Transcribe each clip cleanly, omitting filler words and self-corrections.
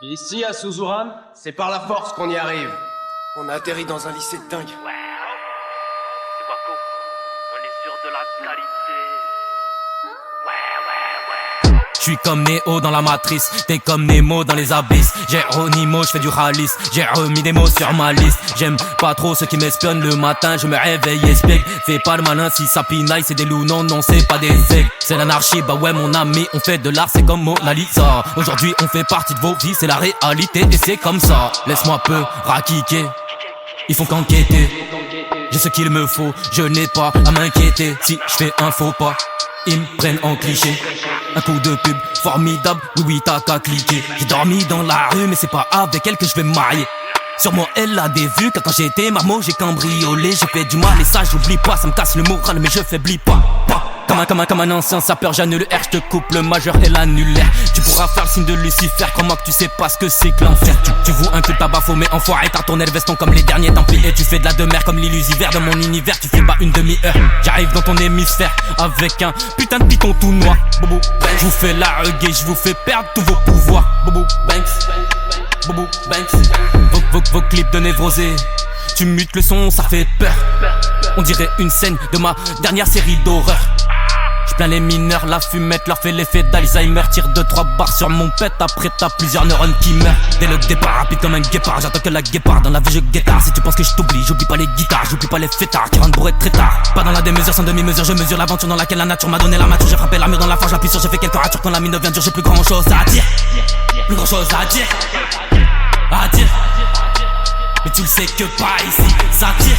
Et ici, à Suzuran, C'est par la force qu'on y arrive. On a atterri dans un lycée de dingue. C'est Waco. On est sûr de la qualité. J'suis comme Neo dans la matrice, t'es comme Nemo dans les abysses. J'ai Ronimo, j'fais du ralice, j'ai remis des mots sur ma liste. J'aime pas trop ceux qui m'espionnent le matin, je me réveille et spec. Fais pas le malin si ça pinaille, c'est des loups, non, non, c'est pas des aigles. C'est l'anarchie, bah ouais mon ami, on fait de l'art, c'est comme Mona Lisa. Aujourd'hui on fait partie de vos vies, c'est la réalité et c'est comme ça. Laisse-moi peu raquiquer, ils font qu'enquêter. J'ai ce qu'il me faut, je n'ai pas à m'inquiéter. Si j'fais un faux pas, ils me prennent en cliché. Un coup de pub formidable, oui t'as qu'à cliquer. J'ai dormi dans la rue mais c'est pas avec elle que je vais me marier. Sûrement elle a des vues car quand j'étais marmot j'ai cambriolé. J'ai fait du mal et ça j'oublie pas, ça me casse le moral mais je faiblis pas. Comme un ancien sapeur, j'annule le R, je te coupe le majeur et l'annulaire. Tu pourras faire le signe de Lucifer, crois-moi que tu sais pas ce que c'est que l'enfer. Tu voues un culte à Baphomet, enfoiré, t'as tourné le veston comme les derniers, tant pis. Et tu fais de la demeure comme l'illusiver dans mon univers, tu fais pas une demi-heure. J'arrive dans ton hémisphère avec un putain de piton tout noir. Bobo, je vous fais larguer, je vous fais perdre tous vos pouvoirs. Bobo, Banks, Bobo, Banks. Vos clips de névrosés, tu mutes le son, ça fait peur. On dirait une scène de ma dernière série d'horreur. J'plains les mineurs, la fumette leur fait l'effet d'Alzheimer. Tire 2-3 barres sur mon pet, après t'as plusieurs neurones qui meurent. Dès le départ, rapide comme un guépard, j'attends que la guépard. Dans la vie je guétard, si tu penses que je t'oublie, j'oublie pas les guitares, j'oublie pas les fêtards qui rentrent bourrés très tard. Pas dans la démesure, sans demi-mesure, je mesure l'aventure dans laquelle la nature m'a donné la mature. J'ai frappé la mur dans la forge, j'appuie sur, j'ai fait quelques ratures quand la mine devient dure. J'ai plus grand chose à dire, plus grand chose à dire, à dire. Mais tu le sais que pas ici, ça tire,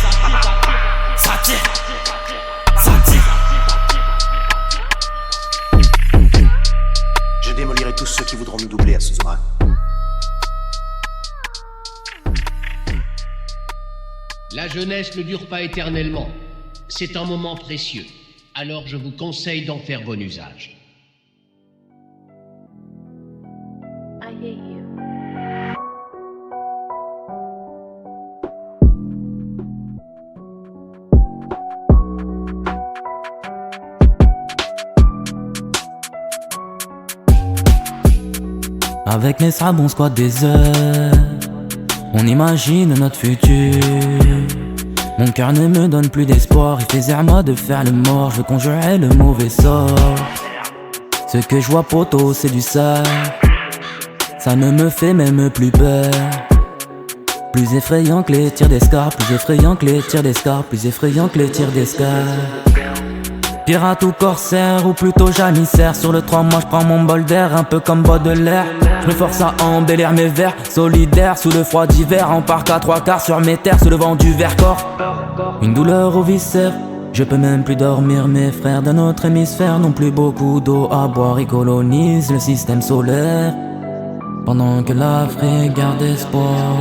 ça tire, ça tire. Je démolirai tous ceux qui voudront nous doubler à Suzuran. La jeunesse ne dure pas éternellement. C'est un moment précieux. Alors je vous conseille d'en faire bon usage. I hate you. Avec mes sables on squatte des heures, on imagine notre futur. Mon cœur ne me donne plus d'espoir, il fait à moi de faire le mort. Je veux conjurer le mauvais sort. Ce que je vois poto c'est du sale, ça ne me fait même plus peur. Plus effrayant que les tirs d'escar, plus effrayant que les tirs d'escar, plus effrayant que les tirs d'escar. Pirate ou corsaire, ou plutôt janissaire. Sur le 3 moi je prends mon bol d'air, un peu comme Baudelaire. Je me force à embellir mes vers, solidaires sous le froid d'hiver. En parc à 3/4 sur mes terres, sous le vent du Vercors. Une douleur au viscère, je peux même plus dormir. Mes frères d'un autre hémisphère n'ont plus beaucoup d'eau à boire. Ils colonisent le système solaire, pendant que l'Afrique garde espoir.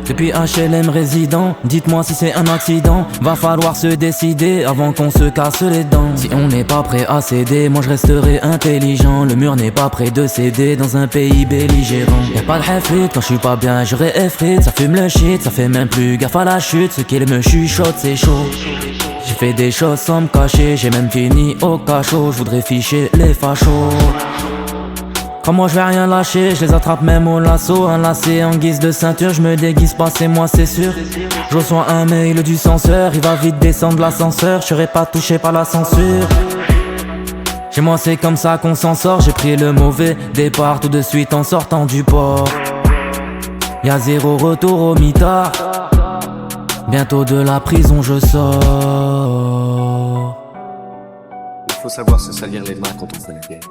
Depuis HLM résident, dites-moi si c'est un accident. Va falloir se décider avant qu'on se casse les dents. Si on n'est pas prêt à céder, moi je resterai intelligent. Le mur n'est pas prêt de céder dans un pays belligérant. Y'a pas de hafrit quand je suis pas bien, je réeffrite. Ça fume le shit, ça fait même plus gaffe à la chute. Ce qu'il me chuchote c'est chaud. J'ai fait des choses sans me cacher, j'ai même fini au cachot. Je voudrais ficher les fachos. Moi je vais rien lâcher, je les attrape même au lasso. Un lacet en guise de ceinture, je me déguise pas, c'est moi c'est sûr. Je reçois un mail du censeur, il va vite descendre l'ascenseur. Je serai pas touché par la censure. Chez moi c'est comme ça qu'on s'en sort. J'ai pris le mauvais départ tout de suite en sortant du port. Y'a zéro retour au mitard. Bientôt de la prison je sors. Il faut savoir se salir les mains quand on fait la guerre.